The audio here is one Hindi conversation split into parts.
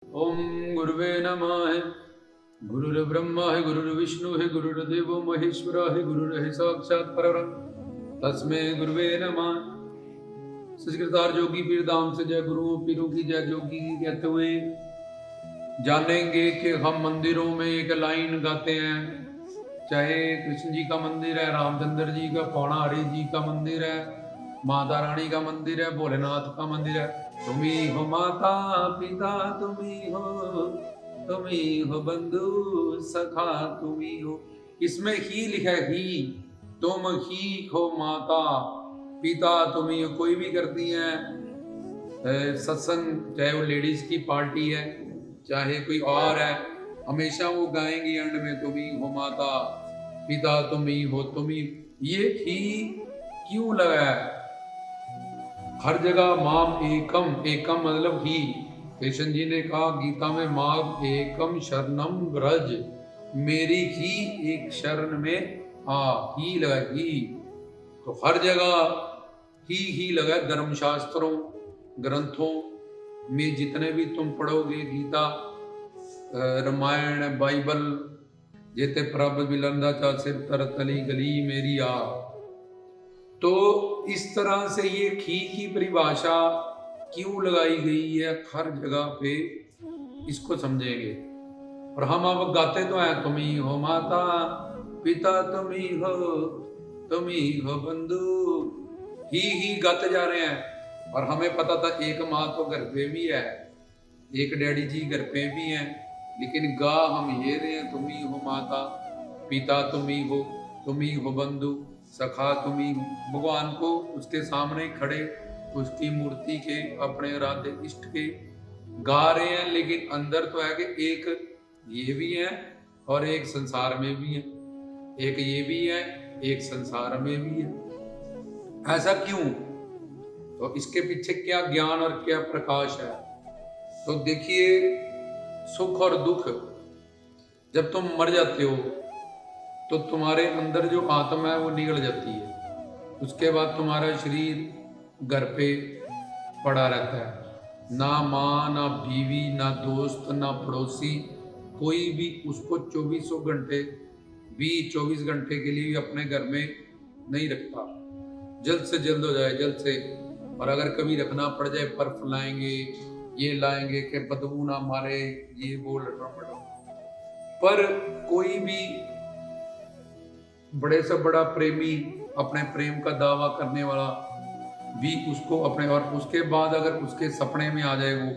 ओम गुरुवे नमः। गुरुर्ब्रह्मा है, गुरुर्विष्णु है, गुरुर्देवो महेश्वरा है, गुरुर्हि साक्षात् परब्रह्म तस्मै गुरुवे नमः। सचकृतार जोगी पीर धाम से जय गुरु पीरों की जय। जोगी कहते हुए जानेंगे कि हम मंदिरों में एक लाइन गाते हैं, चाहे कृष्ण जी का मंदिर है, रामचंद्र जी का, पौना हरि जी का मंदिर है, माता रानी का मंदिर है, भोलेनाथ का मंदिर है। तुम्ही हो माता पिता, तुम्ही हो बंधु सखा, तुम्ही हो। इसमें ही लिखा है ही, तुम ही हो माता पिता, तुम्ही हो। कोई भी करती है सत्संग, चाहे वो लेडीज की पार्टी है चाहे कोई और है, हमेशा वो गाएंगी एंड में तुम्ही हो माता पिता, तुम्ही हो तुम्ही। ये ही क्यों लगा है हर जगह? माम एकम, एकम मतलब ही। कृष्ण जी ने कहा गीता में, माम एकम शरणम व्रज, मेरी ही एक शरण में आ। ही लगा ही, तो हर जगह ही लगा। धर्मशास्त्रों ग्रंथों में जितने भी तुम पढ़ोगे, गीता, रामायण, बाइबल, जेते प्रभ बिलंदा चा सिर तरतली गली मेरी आ। तो इस तरह से ये खी की परिभाषा क्यों लगाई गई है हर जगह पे, इसको समझेंगे। और हम अब गाते तो हैं, तुम्ही हो माता पिता, तुम्ही हो बंधु, ही गाते जा रहे हैं। और हमें पता था एक माँ तो घर पे भी है, एक डैडी जी घर पे भी हैं, लेकिन गा हम ये रहे हैं, तुम्ही हो माता पिता, तुम्ही हो बंधु सखा, तुम्ही। भगवान को उसके सामने खड़े, उसकी मूर्ति के, अपने राधे इष्ट के गा रहे हैं, लेकिन अंदर तो है कि एक ये भी है और एक संसार में भी है, एक ये भी है एक संसार में भी है। ऐसा क्यों? तो इसके पीछे क्या ज्ञान और क्या प्रकाश है? तो देखिए, सुख और दुख, जब तुम मर जाते हो तो तुम्हारे अंदर जो आत्मा है वो निकल जाती है। उसके बाद तुम्हारा शरीर घर पे पड़ा रहता है, ना माँ ना बीवी ना दोस्त ना पड़ोसी, कोई भी उसको 24 घंटे के लिए अपने घर में नहीं रखता। जल्द से जल्द हो जाए, जल्द से। और अगर कभी रखना पड़ जाए, बर्फ लाएंगे, ये लाएंगे कि बदबू ना मारे, ये बोल रहा। पर कोई भी बड़े से बड़ा प्रेमी, अपने प्रेम का दावा करने वाला भी उसको अपने, और उसके बाद अगर उसके सपने में आ जाए वो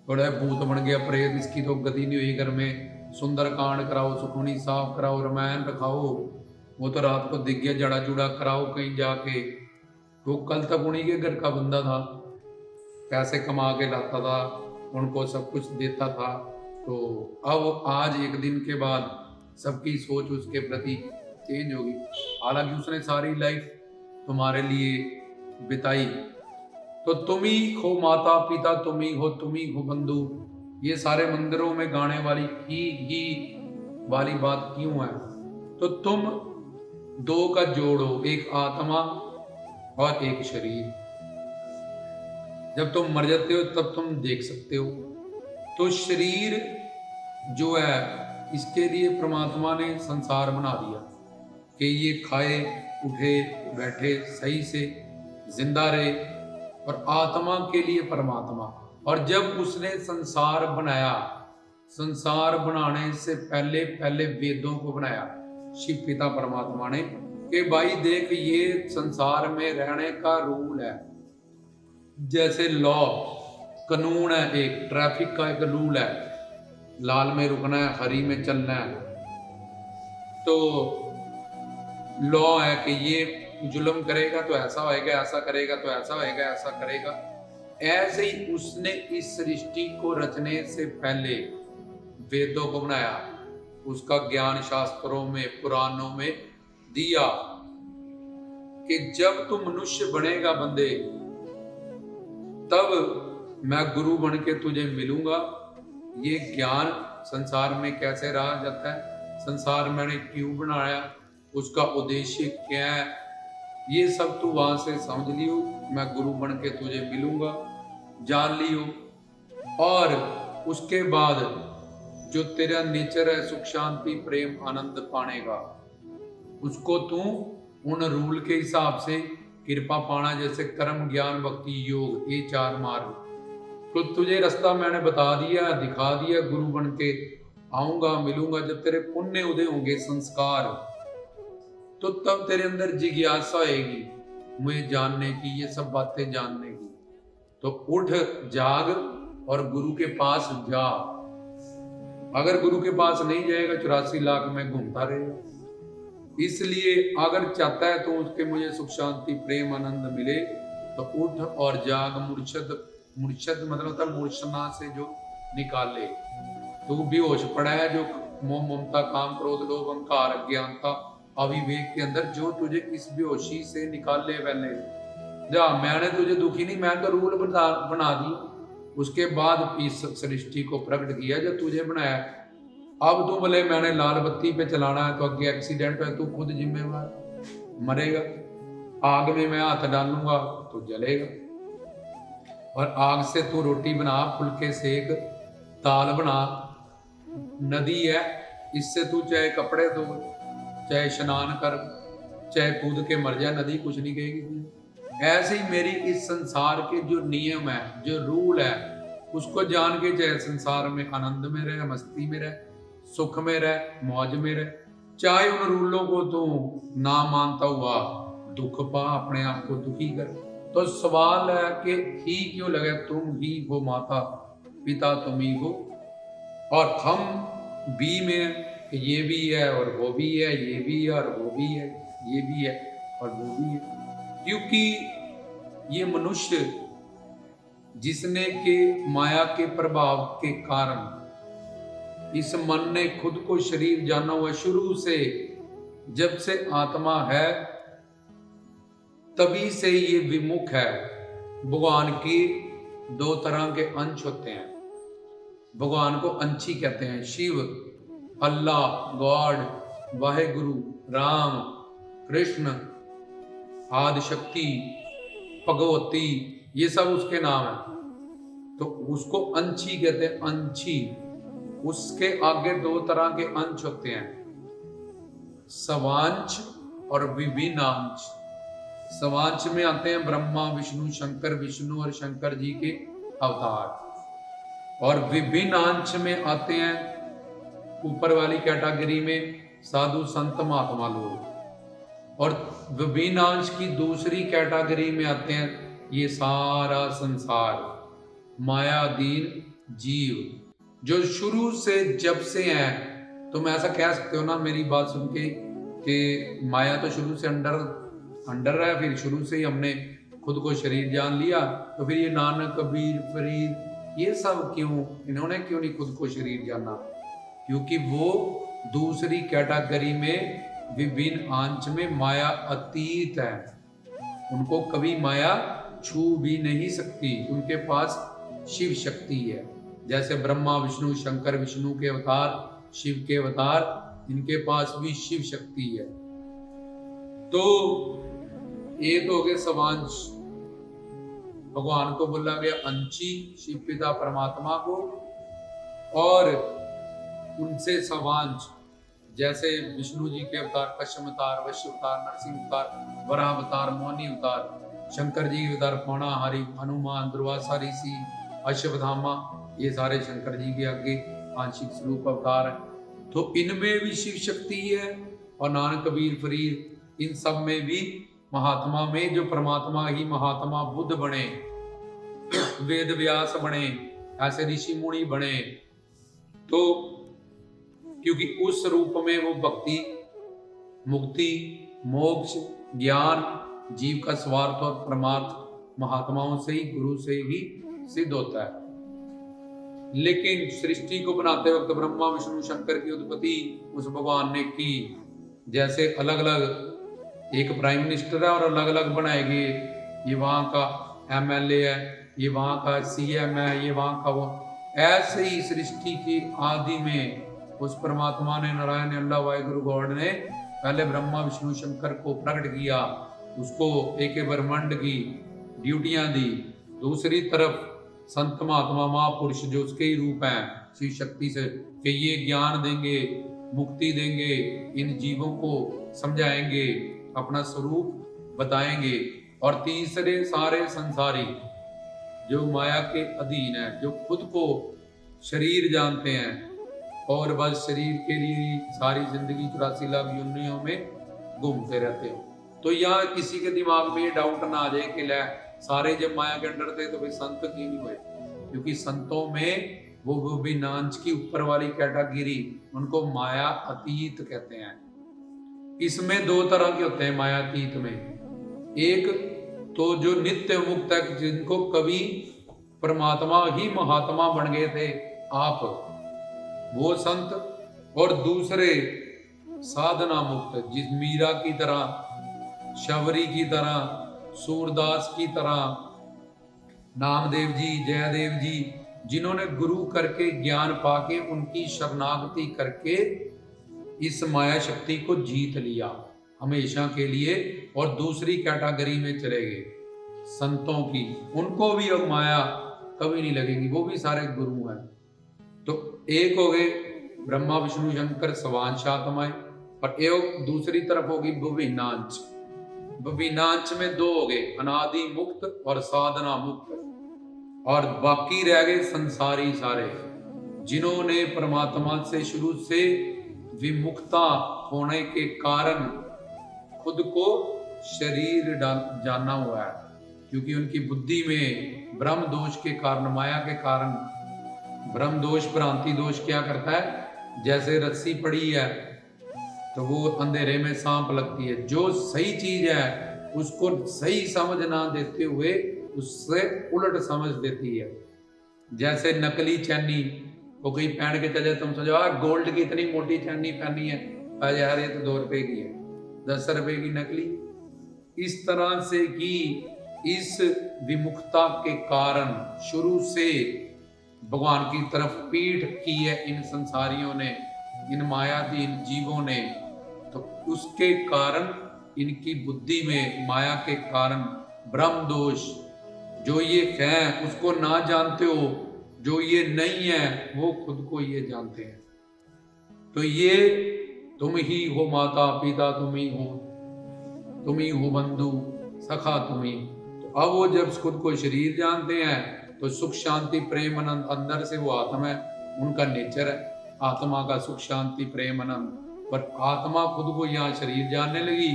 बड़ा भूत बन गया, प्रेत, इसकी तो गति नहीं हुई, घर में सुंदर कांड कराओ, सुखमनी साफ कराओ, रामायण रखाओ, वो तो रात को दिख गया, जड़ा जुड़ा कराओ कहीं जाके। वो कल तक उन्हीं के घर का बंदा था, पैसे कमा के लाता था, उनको सब कुछ देता था। तो अब आज एक दिन के बाद सबकी सोच उसके प्रति चेंज होगी। हालांकि उसने सारी लाइफ तुम्हारे लिए बिताई। तो तुम ही हो माता पिता, तुम ही हो बंधु, ये सारे मंदिरों में गाने वाली ही वाली बात क्यों है? तो तुम दो का जोड़ हो, एक आत्मा और एक शरीर। जब तुम मर जाते हो तब तुम देख सकते हो। तो शरीर जो है, इसके लिए परमात्मा ने संसार बना दिया कि ये खाए उठे बैठे सही से जिंदा रहे, और आत्मा के लिए परमात्मा। और जब उसने संसार बनाया, संसार बनाने से पहले पहले वेदों को बनाया शिव पिता परमात्मा ने, कि भाई देख, ये संसार में रहने का रूल है। जैसे लॉ, कानून है, एक ट्रैफिक का एक रूल है, लाल में रुकना है, हरी में चलना है। तो लॉ है कि ये जुल्म करेगा तो ऐसा होएगा, ऐसा करेगा तो ऐसा होएगा, ऐसा करेगा। ऐसे ही उसने इस सृष्टि को रचने से पहले वेदों को बनाया, उसका ज्ञान शास्त्रों में, पुराणों में दिया कि जब तू मनुष्य बनेगा बंदे, तब मैं गुरु बन के तुझे मिलूंगा। ये ज्ञान संसार में कैसे रहा जाता है, संसार मैंने क्यों बनाया, उसका उद्देश्य क्या है, ये सब तू वहां से समझ लियो। मैं गुरु बन के तुझे मिलूंगा, जान लियो। और उसके बाद जो तेरा नेचर है सुख शांति प्रेम आनंद पाने का, उसको तू उन रूल के हिसाब से कृपा पाना, जैसे कर्म ज्ञान भक्ति योग, ये 4 मार्ग। तो तुझे रास्ता मैंने बता दिया, दिखा दिया, गुरु बन के आऊंगा, मिलूंगा। जब तेरे पुण्य उदय होंगे संस्कार, तो तब तेरे अंदर जिज्ञासा आएगी मुझे जानने की, ये सब बातें जानने की। तो उठ जाग और गुरु के पास जा। अगर गुरु के पास नहीं जाएगा 84 लाख में घूमता रहेगा। इसलिए अगर चाहता है तो उसके मुझे सुख शांति प्रेम आनंद मिले, तो उठ और जाग। मूर्छित मतलब होता है मूर्छना से जो निकाले। तू बेहोश पड़ा है, जो मोह ममता काम क्रोध लोभ अहंकार अज्ञानता अविवेक के अंदर, जो तुझे इस बेहोशी से निकाले। पहले जा, मैंने तुझे दुखी नहीं, मैंने तो रूल बना दी, उसके बाद इस सृष्टि को प्रकट किया जो तुझे बनाया। अब तू बोले मैंने लाल बत्ती पे चलाना है तो आगे एक्सीडेंट है, तू खुद जिम्मेवार, मरेगा। आग में मैं हाथ डालूंगा तो जलेगा। और आग से तू रोटी बना, फुलके सेक, दाल बना। नदी है, इससे तू चाहे कपड़े धो, चाहे स्नान कर, चाहे कूद के मर जाए, नदी कुछ नहीं कहेगी। ऐसे ही मेरी इस संसार के जो नियम है, जो रूल है, उसको जान के चाहे संसार में आनंद में रहे, मस्ती में रहे, सुख में रहे, मौज में रहे। चाहे उन रूलों को तू ना मानता हुआ दुख पा, अपने आप को दुखी कर। तो सवाल है कि ही क्यों लगे, तुम ही हो माता पिता, तुम ही हो। और हम भी में ये भी है और वो भी है, ये भी है और वो भी है, ये भी है और वो भी है। क्योंकि ये मनुष्य जिसने के माया के प्रभाव के कारण इस मन ने खुद को शरीर जाना हुआ शुरू से, जब से आत्मा है तभी से ये विमुख है। भगवान की 2 तरह के अंश होते हैं। भगवान को अंशी कहते हैं, शिव, अल्लाह, गॉड, वाहेगुरु, राम, कृष्ण, आदिशक्ति, भगवती, ये सब उसके नाम है। तो उसको अंशी कहते हैं, अंशी। उसके आगे 2 तरह के अंश होते हैं, सवांश और विभिन्नांश। सवांश में आते हैं ब्रह्मा विष्णु शंकर, विष्णु और शंकर जी के अवतार। और विभिन्नांश में आते हैं ऊपर वाली कैटेगरी में साधु संत महात्मा लोग। और विभिन्नांश की दूसरी कैटेगरी में आते हैं ये सारा संसार, मायाधीन जीव, जो शुरू से जब से हैं। तुम ऐसा कह सकते हो ना मेरी बात सुन के कि माया तो शुरू से अंडर है, फिर शुरू से ही हमने खुद को शरीर जान लिया, तो फिर ये नानक कबीर फरीद ये सब क्यों, इन्होंने क्यों नहीं खुद को शरीर जाना? क्योंकि वो दूसरी कैटेगरी में विभिन्न अंश में माया अतीत है। उनको कभी माया छू भी नहीं सकती, उनके पास शिव शक्ति है। जैसे ब्रह्मा विष्णु शंकर, विष्णु के अवतार, शिव के अवतार, इनके पास भी शिव शक्ति है। तो ये तो हो गए सवांश। भगवान को बोला गया अंशी, शिव पिता परमात्मा को। और उनसे सवांश जैसे विष्णु जी के अवतार कश्यप अवतार, वैश्य अवतार, नरसिंह अवतार, वराह अवतार, मौनी अवतार, शंकर जी के अवतार पौणाहारी, हनुमान, दुर्वासा ऋषि, अश्वत्थामा, ये सारे शंकर जी के आगे आंशिक स्वरूप अवतार है। तो इनमें भी शिव शक्ति है। और नानक कबीर फरीद इन सब में भी महात्मा में जो परमात्मा ही महात्मा बुद्ध बने, वेद व्यास बने, ऐसे ऋषि मुनि बने। तो क्योंकि उस रूप में वो भक्ति, मुक्ति, मोक्ष, ज्ञान, जीव का स्वार्थ और परमार्थ महात्माओं से ही, गुरु से ही सिद्ध होता है। लेकिन सृष्टि को बनाते वक्त ब्रह्मा विष्णु शंकर की उत्पत्ति उस भगवान ने की। जैसे अलग अलग एक प्राइम मिनिस्टर है और अलग अलग बनाएंगे, ये वहां का एमएलए है, ये वहां का सीएम है, ये वहां का वो। ऐसे ही सृष्टि की आदि में उस परमात्मा ने, नारायण अल्लाह वाहिगुरु गॉड ने पहले ब्रह्मा विष्णु शंकर को प्रकट किया, उसको एक ब्रह्मांड की ड्यूटियां दी। दूसरी तरफ संत महात्मा महापुरुष जो उसके ही रूप हैं शिव शक्ति से, कि ये ज्ञान देंगे, मुक्ति देंगे, इन जीवों को समझाएंगे, अपना स्वरूप बताएंगे। और तीसरे सारे संसारी जो माया के अधीन है, जो खुद को शरीर जानते हैं और बस शरीर के लिए सारी जिंदगी 84 लाख योनियों में घूमते रहते हो। तो यहाँ किसी के दिमाग में ये डाउट ना आ जाए कि ले सारे जब माया के अंडर थे तो फिर संत क्यों नहीं हुए, क्योंकि संतों में वो भी नांच की ऊपर वाली कैटेगरी, उनको माया अतीत कहते हैं। इसमें दो तरह के होते हैं मायातीत में। एक तो जो नित्य मुक्त है, जिनको कभी परमात्मा ही महात्मा बन गए थे आप, वो संत। और दूसरे साधना मुक्त, जिस मीरा की तरह, शबरी की तरह, सूरदास की तरह, नामदेव जी, जयदेव जी, जिन्होंने गुरु करके ज्ञान पाके उनकी शरणागति करके इस माया शक्ति को जीत लिया हमेशा के लिए, और दूसरी कैटेगरी में चले गए संतों की, उनको भी अब माया कभी नहीं लगेगी, वो भी सारे गुरु हैं। तो एक हो गए ब्रह्मा विष्णु शंकर स्वांश आत्माएं, और एक दूसरी तरफ होगी विनांच। विनांच में दो हो गए, अनादि मुक्त और साधना मुक्त, और बाकी रह गए संसारी सारे, जिन्होंने परमात्मा से शुरू से विमुक्ता होने के कारण खुद को शरीर जाना हुआ है, क्योंकि उनकी बुद्धि में ब्रह्म दोष के कारण, माया के कारण, ब्रह्म दोष भ्रांति दोष क्या करता है, जैसे रस्सी पड़ी है तो वो अंधेरे में सांप लगती है, जो सही चीज है उसको सही समझ ना देते हुए उससे उलट समझ देती है। जैसे नकली चैनी को कोई पहन के चले, तुम समझो गोल्ड की इतनी मोटी चैनी पहनी है, यार ये तो 2 रुपए की है, 10 रुपए की नकली। इस तरह से कि इस विमुक्ता के कारण शुरू से भगवान की तरफ पीठ की है इन संसारियों ने, इन मायाधीन जीवों ने, तो उसके कारण इनकी बुद्धि में माया के कारण ब्रह्म दोष, जो ये है उसको ना जानते हो, जो ये नहीं है वो खुद को ये जानते हैं। तो ये तुम ही हो माता पिता, तुम ही हो बंधु सखा तुम ही। तो अब वो जब खुद को शरीर जानते हैं तो सुख शांति प्रेम आनंद अंदर से वो आत्मा है, उनका नेचर है आत्मा का सुख शांति प्रेम आनंद। पर आत्मा खुद को यहाँ शरीर जानने लगी,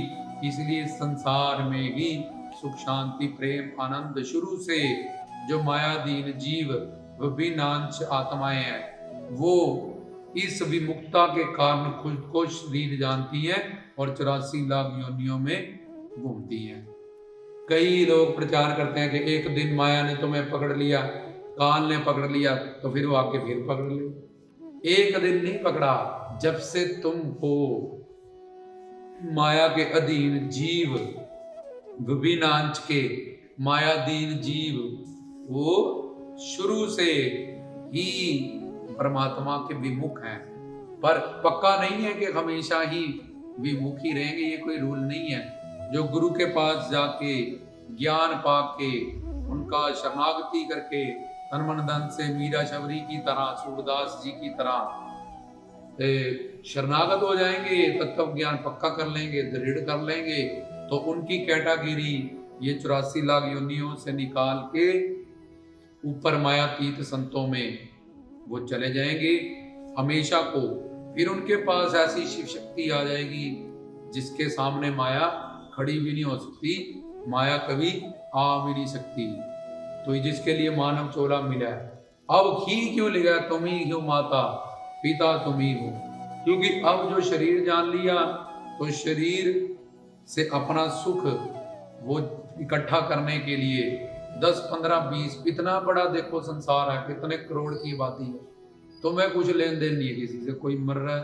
इसलिए संसार में ही सुख शांति प्रेम आनंद शुरू से जो मायाधीन जीव विनांश आत्माएं हैं वो इस विमुक्ता के कारण खुद को शरीर जानती हैं और 84 लाख योनियों में घूमती हैं। कई लोग प्रचार करते हैं कि एक दिन माया ने तुम्हें पकड़ लिया, काल ने पकड़ लिया, तो फिर वो आके फिर पकड़ ले। एक दिन नहीं पकड़ा, जब से तुम हो माया के अधीन जीव, विनांश के मायाधीन जीव, वो शुरू से ही परमात्मा के विमुख हैं। पर पक्का नहीं है कि हमेशा ही विमुख ही रहेंगे, ये कोई रूल नहीं है। जो गुरु के पास जाके ज्ञान पाके उनका शरणागति करके तन मन धन से मीरा शबरी की तरह, सूरदास जी की तरह शरणागत हो जाएंगे, तत्व ज्ञान पक्का कर लेंगे, दृढ़ कर लेंगे, तो उनकी कैटेगरी ये 84 लाख योनियों से निकाल के ऊपर मायातीत संतों में वो चले जाएंगे हमेशा को। फिर उनके पास ऐसी शिव शक्ति आ जाएगी जिसके सामने माया खड़ी भी नहीं हो सकती, माया कभी आ भी नहीं सकती। तो जिसके लिए मानव चोला मिला है, अब ही क्यों लिखा तुम ही हो माता पिता तुम ही हो, क्योंकि अब जो शरीर जान लिया तो शरीर से अपना सुख वो इकट्ठा करने के लिए 10, 15, 20 इतना बड़ा देखो संसार है, कितने करोड़ की आबादी है, तुम्हें कुछ लेन देन नहीं है किसी से। कोई मर रहा है,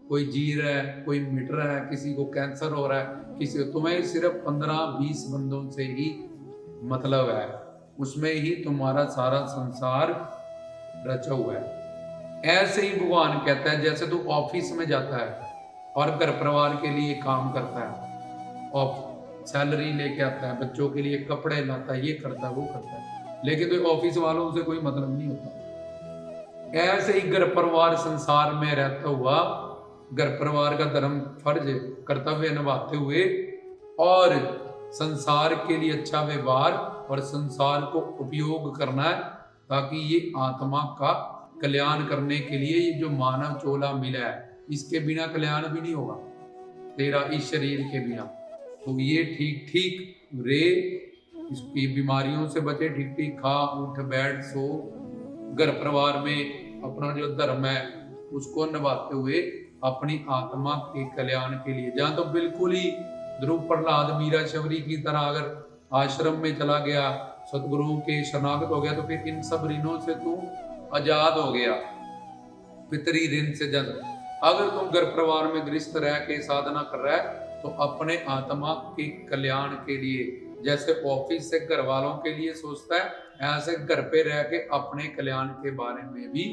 कोई जी रहा है, कोई मिट रहा है, किसी को कैंसर हो रहा है, किसी को, तुम्हें सिर्फ 15-20 बंदों से ही मतलब है, उसमें ही तुम्हारा सारा संसार रचा हुआ है। ऐसे ही भगवान कहता है, जैसे तू ऑफिस में जाता है और घर परिवार के लिए काम करता है और सैलरी लेके आता है, बच्चों के लिए कपड़े लाता है, ये करता है वो करता है, लेकिन तो ऑफिस वालों से कोई मतलब नहीं होता। ऐसे ही घर परिवार संसार में रहता हुआ घर परिवार का धर्म फर्ज कर्तव्य निभाते हुए और संसार के लिए अच्छा व्यवहार और संसार को उपयोग करना है, ताकि ये आत्मा का कल्याण करने के लिए ये जो मानव चोला मिला है, इसके बिना कल्याण भी नहीं होगा तेरा, इस शरीर के बिना। तो ये ठीक ठीक रे, इसकी बीमारियों से बचे, ठीक ठीक खा उठ बैठ सो, घर परिवार में अपना जो धर्म है उसको निभाते हुए अपनी आत्मा के कल्याण के लिए। जहां तो बिल्कुल ही ध्रुव प्रहलाद मीरा शबरी की तरह अगर आश्रम में चला गया, सतगुरुओं के शरणागत हो गया, तो फिर इन सब ऋणों से तू आजाद हो गया, पितरी ऋण से जन। अगर तुम घर परिवार में गृहस्थ रह के साधना कर रहा है तो अपने आत्मा के कल्याण के लिए, जैसे ऑफिस से घर वालों के लिए सोचता है, ऐसे घर पे रह के अपने कल्याण के बारे में भी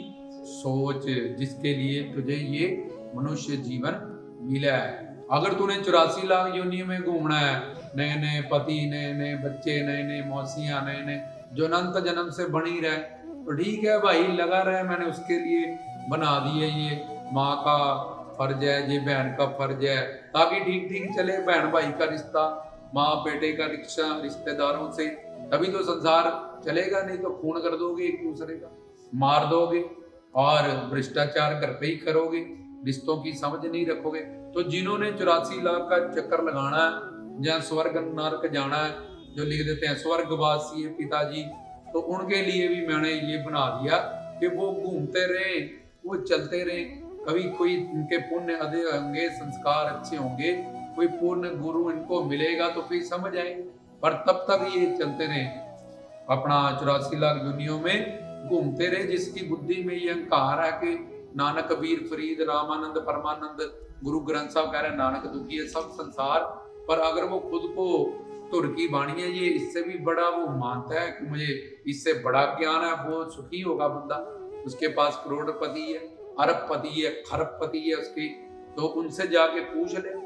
सोच, जिसके लिए तुझे ये मनुष्य जीवन मिला है। अगर तूने 84 लाख योनियों में घूमना है, नए नए पति, नए नए बच्चे, नए नए मौसियां, नए नए जो अनंत जन्म से बनी रहे, तो ठीक है भाई, लगा रहे, मैंने उसके लिए बना दिए, ये माँ का फर्ज है, ये बहन का फर्ज है, ताकि ठीक ठीक चले बहन भाई का रिश्ता, माँ बेटे का रिश्ता, रिश्तेदारों से, तभी तो संसार चलेगा। नहीं तो खून कर दोगे एक दूसरे का, मार दोगे और भ्रष्टाचार घर पे ही करोगे, रिश्तों की समझ नहीं रखोगे। तो जिन्होंने 84 लाख का चक्कर लगाना है, जहाँ स्वर्ग नरक जाना है, जो लिख देते हैं स्वर्गवासी है पिताजी, तो उनके लिए भी मैंने ये बना दिया कि वो घूमते रहे, वो चलते रहे। कभी कोई इनके पुण्य अधिक होंगे, संस्कार अच्छे होंगे, कोई पूर्ण गुरु इनको मिलेगा तो फिर समझ आएंगे, पर तब तक ये चलते रहे अपना 84 लाख दुनिया में घूमते रहे, जिसकी बुद्धि में ये अहंकार है कि नानक कबीर फरीद रामानंद परमानंद, गुरु ग्रंथ साहब कह रहे हैं नानक दुखी है सब संसार, पर अगर वो खुद को तुर की बाणी है, ये इससे भी बड़ा वो मानता है कि मुझे इससे बड़ा ज्ञान है, वो सुखी होगा बंदा। उसके पास करोड़पति है, अरबपति है, खरबपति है उसकी, तो उनसे जाके पूछ ले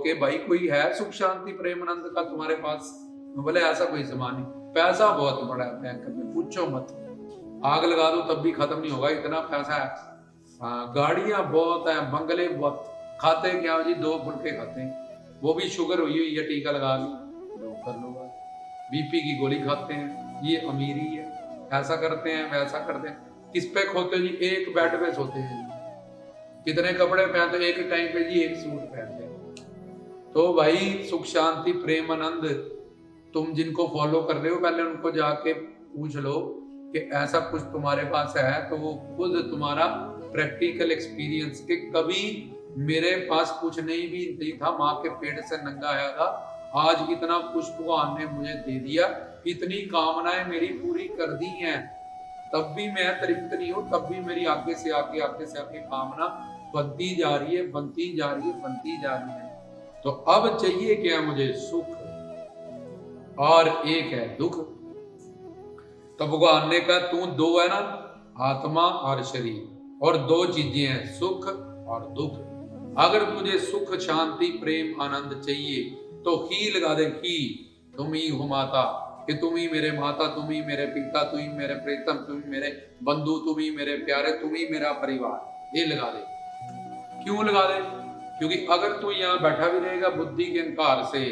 कि भाई कोई है सुख शांति प्रेमानंद का तुम्हारे पास? बोले ऐसा कोई सामान नहीं, पैसा बहुत बड़ा है बैंक में, पूछो मत, आग लगा दो तब भी खत्म नहीं होगा, इतना पैसा है। गाड़ियां बहुत है, बंगले बहुत, खाते क्या जी 2 फुलके खाते हैं, वो भी शुगर हुई हुई है, टीका लगा लो कर लो, बीपी की गोली खाते हैं, ये अमीरी है, ऐसा करते हैं वैसा करते हैं। किस पे खोते जी? एक बेड पे सोते हैं। कितने कपड़े पहनते? एक टाइम पे जी एक सूट पहनते हैं। तो भाई सुख शांति प्रेम आनंद तुम जिनको फॉलो कर रहे हो, पहले उनको जाके पूछ लो कि ऐसा कुछ तुम्हारे पास है, तो वो खुद तुम्हारा प्रैक्टिकल एक्सपीरियंस के कभी मेरे पास कुछ नहीं था, माँ के पेट से नंगा आया था, आज इतना कुछ भगवान ने मुझे दे दिया, इतनी कामनाएं मेरी पूरी कर दी हैं, तब भी मैं तृप्त नहीं हूँ, तब भी मेरी आगे से आगे कामना बनती जा रही है, बनती जा रही है, बनती जा रही है। तो अब चाहिए क्या मुझे? सुख, और एक है दुख। तो भगवान ने कहा तू 2 है ना, आत्मा और शरीर, और 2 चीजें हैं, सुख और दुख। अगर तुझे सुख शांति प्रेम आनंद चाहिए तो ही लगा दे, ही तुम ही हो माता, कि तुम ही मेरे माता, तुम ही मेरे पिता, तुम ही मेरे प्रीतम, तुम ही मेरे बंधु, तुम ही मेरे प्यारे, तुम ही मेरा परिवार, ये लगा दे। क्यों लगा दे? क्योंकि अगर तू यहाँ बैठा भी रहेगा बुद्धि के अहंकार से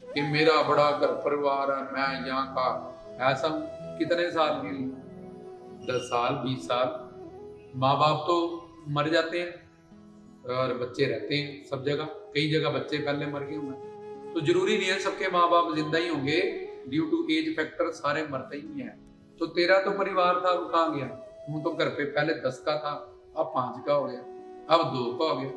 कि मेरा बड़ा घर परिवार है, मैं यहाँ का ऐसा हूँ, कितने साल के लिए? 10 साल 20 साल, माँ बाप तो मर जाते हैं और बच्चे रहते हैं सब जगह, कई जगह बच्चे पहले मर गए होंगे, तो जरूरी नहीं है सबके माँ बाप जिंदा ही होंगे, ड्यू टू एज फैक्टर सारे मरते ही हैं। तो तेरा तो परिवार था, वो कहाँ गया? तू तो घर पे पहले 10 का था, अब 5 का हो गया, अब 2 का हो गया,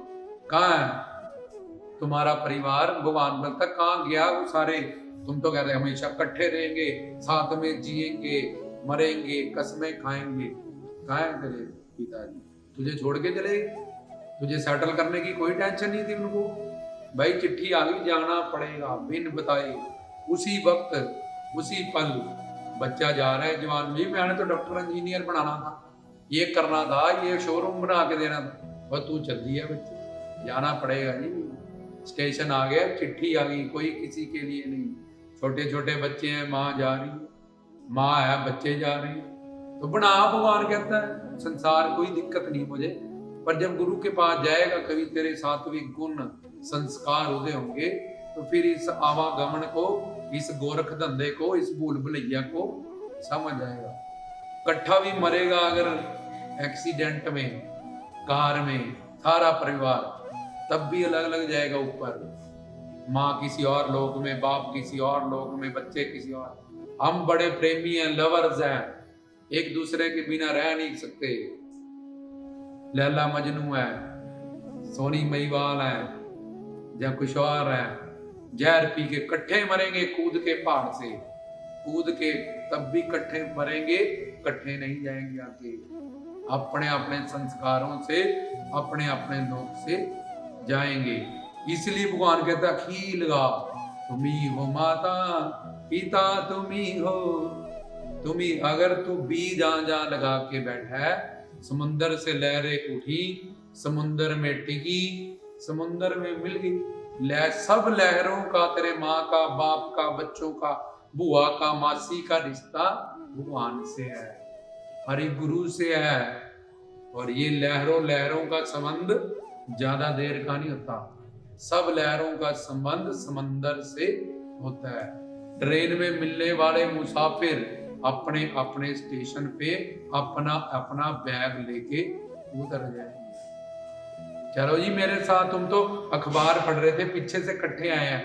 कहाँ है तुम्हारा परिवार? भगवान बोलता कहाँ गया वो सारे? तुम तो कहते हमेशा इकट्ठे रहेंगे, साथ में जिएंगे, मरेंगे, कसमें खाएंगे, कहाँ है तेरे पिताजी? तुझे छोड़ के चले, तुझे सेटल करने की कोई टेंशन नहीं थी उनको। भाई चिट्ठी आ गई, जाना पड़ेगा, बिन बताए उसी वक्त उसी पल बच्चा जा रहा है जवान भी, मैंने तो डॉक्टर इंजीनियर बनाना था, ये करना था, ये शोरूम बना के देना था, और तू चल दिया बच्चे, जाना पड़ेगा जी, स्टेशन आ गया, चिट्ठी आ गई, कोई किसी के लिए नहीं, छोटे छोटे बच्चे हैं, माँ जा रही है, माँ है, बच्चे जा रहे हैं, तो बना। भगवान कहता है संसार कोई दिक्कत नहीं मुझे, पर जब गुरु के पास जाएगा, कभी तेरे सात्विक गुण संस्कार उदय होंगे, तो फिर इस आवागमन को, इस गोरख धंधे को, इस भूल भुलैया को समझ आएगा। कट्ठा भी मरेगा अगर एक्सीडेंट में, कार में, सारा परिवार, तब भी अलग अलग जाएगा ऊपर। माँ किसी और लोक में, बाप किसी और लोक में, बच्चे किसी और। हम बड़े प्रेमी हैं, लवर्स हैं, एक दूसरे के बिना रह नहीं सकते। लैला मजनू है, सोनी महिवाल है, या कुछ और है, जहर पी के कट्ठे मरेंगे, कूद के पहाड़ से, कूद के, तब भी कट्ठे मरेंगे, कट्ठे नहीं जाएंगे आगे। अपने अपने संस्कारों से, अपने अपने लोक से जाएंगे। इसलिए भगवान कहता खील गा, तुम्ही हो माता पिता, तुम्ही हो, तुम्ही। अगर तू बीज जा लगा के बैठा है, समुंदर से लहरें उठी, समुंदर में टिकी, समुंदर में मिल गई। सब लहरों का, तेरे माँ का, बाप का, बच्चों का, बुआ का, मासी का रिश्ता भगवान से है, हरि गुरु से है। और ये लहरों लहरों का संबंध ज्यादा देर का नहीं होता। सब लहरों का संबंध समंदर से होता है। ट्रेन में मिलने वाले मुसाफिर अपने अपने स्टेशन पे अपना अपना बैग लेके उतर जाएंगे। चलो जी मेरे साथ, तुम तो अखबार पढ़ रहे थे, पीछे से इकट्ठे आए हैं,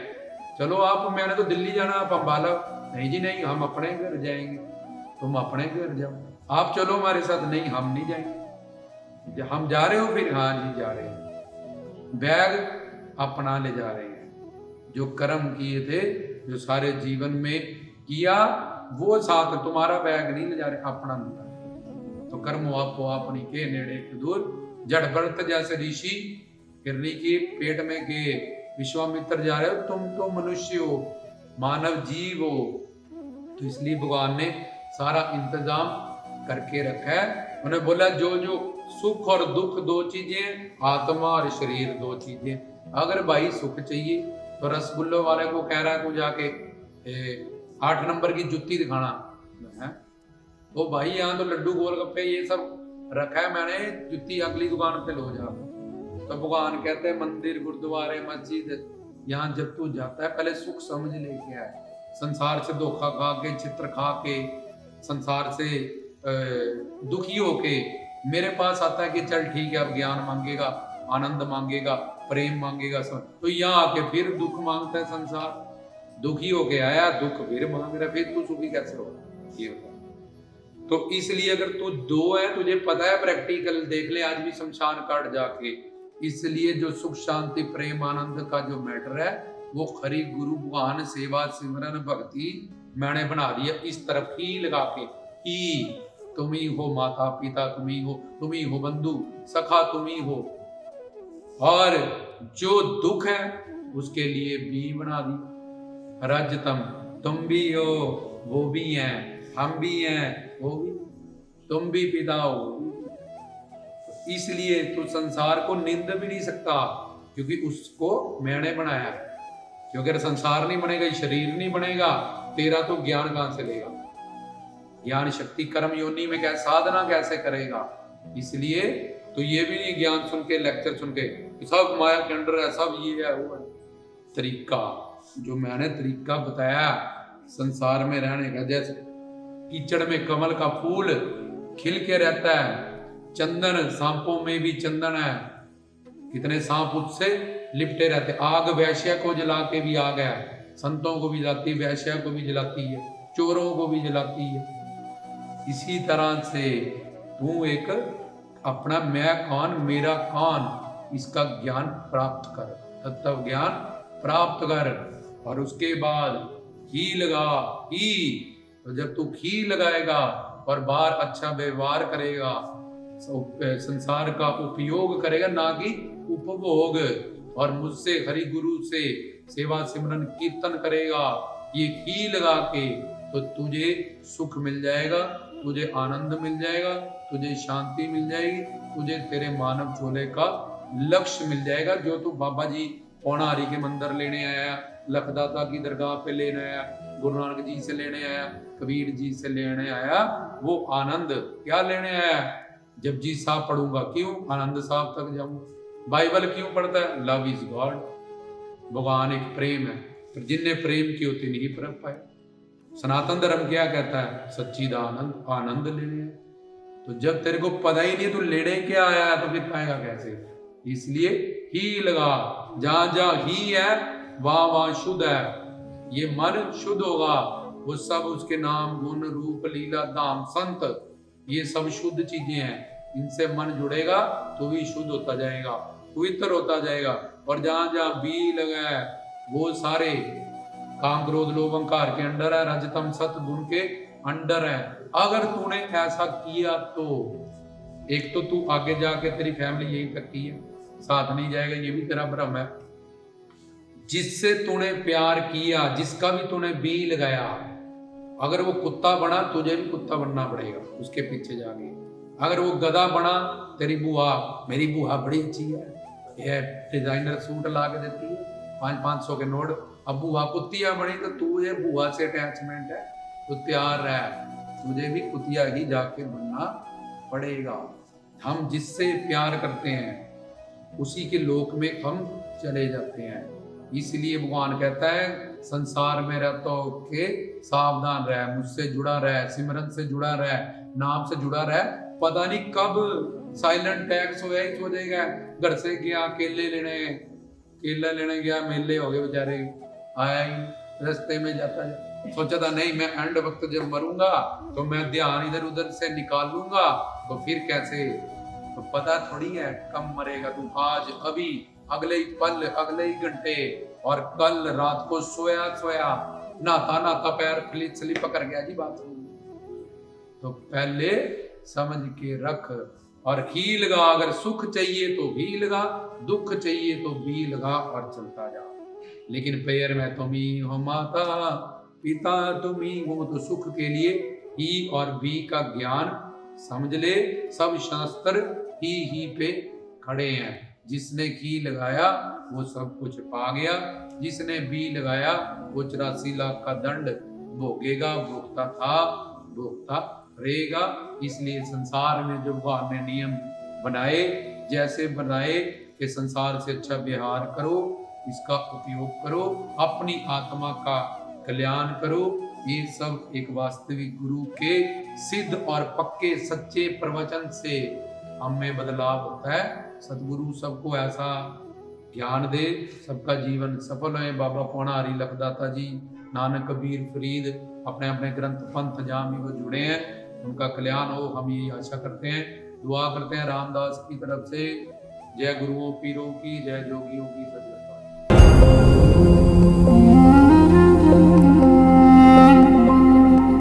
चलो आप, मैंने तो दिल्ली जाना, आप अम्बाला। नहीं जी नहीं, हम अपने घर जाएंगे। तुम अपने घर जाओ, आप चलो हमारे साथ। नहीं, हम नहीं जाएंगे। हम जा रहे हो फिर? हाँ जी जा रहे हैं। बैग अपना ले जा रहे हैं। जो कर्म किए थे, जो सारे जीवन में किया, वो साथ, तुम्हारा बैग नहीं ले जा रहे, अपना ले जा रहे। तो कर्म आपको अपनी के नेड़े दूर, जड़ भरत जैसे ऋषि हिरणी के पेट में गए, विश्वामित्र जा रहे हो, तुम तो मनुष्य हो, मानव जीव हो। तो इसलिए भगवान ने सारा इंतजाम करके रखा है। उन्हें बोला जो जो सुख और दुख दो चीजें, आत्मा और शरीर दो चीजें। अगर भाई सुख चाहिए तो रसगुल्लो वाले को कह रहा है तू जाके 8 नंबर की जुत्ती दिखाना है, तो भाई यहाँ तो लड्डू गोलगप्पे ये सब रखा है मैंने, जुत्ती अगली दुकान पे लो जा। तो भगवान कहते हैं मंदिर, गुरुद्वारे, मस्जिद, यहाँ जब तू जाता है पहले सुख समझ लेके आए। संसार से धोखा खा के, चित्र खा के, संसार से दुखी होके मेरे पास आता है कि चल ठीक है, अब ज्ञान मांगेगा, आनंद मांगेगा, प्रेम मांगेगा, सब। तो यहाँ आके फिर दुख मांगता है संसार। दुखी होके आया, दुख फिर मांग रहा, फिर तू सुखी कैसे होगा ये होगा। तो इसलिए अगर तू दो है, तुझे पता है, प्रैक्टिकल देख ले आज भी शमशान काट जाके। इसलिए जो सुख शांति प्रेम आनंद का जो मैटर है, वो खरी गुरु भगवान सेवा सिमरन भक्ति मैंने बना दिया इस तरफ ही लगा के, ही तुम ही हो माता पिता, तुम ही हो बंधु सखा, तुम ही हो। और जो दुख है उसके लिए भी बना दी रजतम, तुम भी हो, वो भी हैं, हम भी हैं, वो भी, तुम भी पिता हो। इसलिए तू संसार को निंद भी नहीं सकता, क्योंकि उसको मैंने बनाया है। क्योंकि अगर संसार नहीं बनेगा, शरीर नहीं बनेगा, तेरा तो ज्ञान कहां से लेगा? ज्ञान शक्ति कर्म योनि में क्या साधना कैसे करेगा? इसलिए तो ये भी नहीं ज्ञान सुन के, लेक्चर सुन के सब माया के अंडर है, सब ये है वो है। तरीका जो मैंने तरीका बताया संसार में रहने का, जैसे कीचड़ में कमल का फूल खिल के रहता है, चंदन सांपों में भी चंदन है, कितने सांप उससे लिपटे रहते। आग वैश्या को जला के भी आग है, संतों को भी जलाती, वैश्या को भी जलाती है, चोरों को भी जलाती है। इसी तरह से तू एक अपना मैं कौन मेरा कौन, इसका ज्ञान प्राप्त कर, तत्व ज्ञान प्राप्त कर। और उसके बाद घी लगा, घी, तो जब तू घी लगाएगा और बाहर अच्छा व्यवहार करेगा, संसार का उपयोग करेगा, ना कि उपभोग, और मुझसे हरि गुरु से सेवा सिमरन कीर्तन करेगा ये घी लगा के, तो तुझे सुख मिल जाएगा, तुझे आनंद मिल जाएगा, तुझे शांति मिल जाएगी, तुझे तेरे मानव चोले का लक्ष्य मिल जाएगा। जो तू बाबा जी पौनारी के मंदिर लेने आया, लखदाता की दरगाह पे लेने आया, गुरु नानक जी से लेने आया, कबीर जी से लेने आया वो आनंद। क्या लेने आया? जपजी साहब पढ़ूंगा, क्यों? आनंद साहब तक जाऊंगा। बाइबल क्यों पढ़ता है? लव इज गॉड, भगवान एक प्रेम है, पर जिनने प्रेम की होती नहीं परख पाए। सनातन धर्म क्या कहता है? सच्चिदानंद, आनंद लेने आया। तो जब तेरे को पता ही नहीं तू लेने क्या आया है, तो फिर पाएगा कैसे? इसलिए ही लगा, जहां जहां ही है वहां वहां शुद्ध है। ये मन शुद्ध होगा, वो सब उसके नाम गुण रूप लीला धाम संत, ये सब शुद्ध चीजें हैं। इनसे मन जुड़ेगा तो भी शुद्ध होता जाएगा, पवित्र होता जाएगा। और जहां जहां बी लगा है वो सारे काम क्रोध लोभ अहंकार के अंडर है, रजतम सत गुण के अंडर है। अगर तूने ऐसा किया तो एक तो तू आगे जाके तेरी फैमिली यही तक की है, साथ नहीं जाएगा, ये भी तेरा भ्रम है। जिससे तूने प्यार किया, जिसका भी तूने बी लगाया, अगर वो कुत्ता बना तुझे भी कुत्ता बनना पड़ेगा उसके पीछे जाके। अगर वो गधा बना, तेरी बुआ, मेरी बुआ बड़ी अच्छी है, ये डिजाइनर सूट ला के देती है 500 के नोट, अब बुआ कुत्तिया बनी तो तू ये बुआ से अटैचमेंट है तो तैयार रह, तुझे भी कुतिया ही जाके बनना पड़ेगा। हम जिससे प्यार करते हैं उसी के लोक में हम चले जाते हैं। इसलिए भगवान कहता है संसार में रहता हो के सावधान रह, मुझसे जुड़ा रह, सिमरन से जुड़ा रह, नाम से जुड़ा रह। पता नहीं कब साइलेंट टैक्स हो हो जाएगा। घर से गया केले लेने गया, मेले हो गए बेचारे, आया ही रास्ते में जाता है, सोचा था नहीं मैं एंड वक्त जब मरूंगा तो मैं ध्यान इधर उधर से निकाल लूंगा, तो फिर कैसे? तो पता थोड़ी है कब मरेगा तू, आज अभी अगले ही पल अगले ही घंटे। और कल रात को सोया नहाता पैर स्लिप कर गया जी बाथरूम। तो पहले समझ के रख और ही लगा। अगर सुख चाहिए तो ही लगा, दुख चाहिए तो भी लगा और चलता जा। लेकिन पैर में तुम ही हो, माता पिता तुम ही हो, तो सुख के लिए ही और भी का ज्ञान समझ ले। सब शास्त्र ही पे खड़े हैं। जिसने ही लगाया वो सब कुछ पा गया, जिसने भी लगाया वो 84 लाख का दंड भोगेगा, भोगता था भोगता रहेगा। इसलिए संसार में जो भगवान ने नियम बनाए, जैसे बनाए कि संसार से अच्छा व्यवहार करो, इसका उपयोग करो, अपनी आत्मा का कल्याण करो, ये सब एक वास्तविक गुरु के सिद्ध और पक्के सच्चे प्रवचन से हमें बदलाव होता है। सतगुरु सबको ऐसा ज्ञान दे, सबका जीवन सफल है। बाबा पौना हरि लखदाता जी, नानक कबीर फरीद अपने अपने ग्रंथ पंथ जहाँ भी वो जुड़े हैं, उनका कल्याण हो, हम यही आशा करते हैं। दुआ करते हैं रामदास की तरफ से, जय गुरुओं पीरों की, जय जोगियों की सत्य।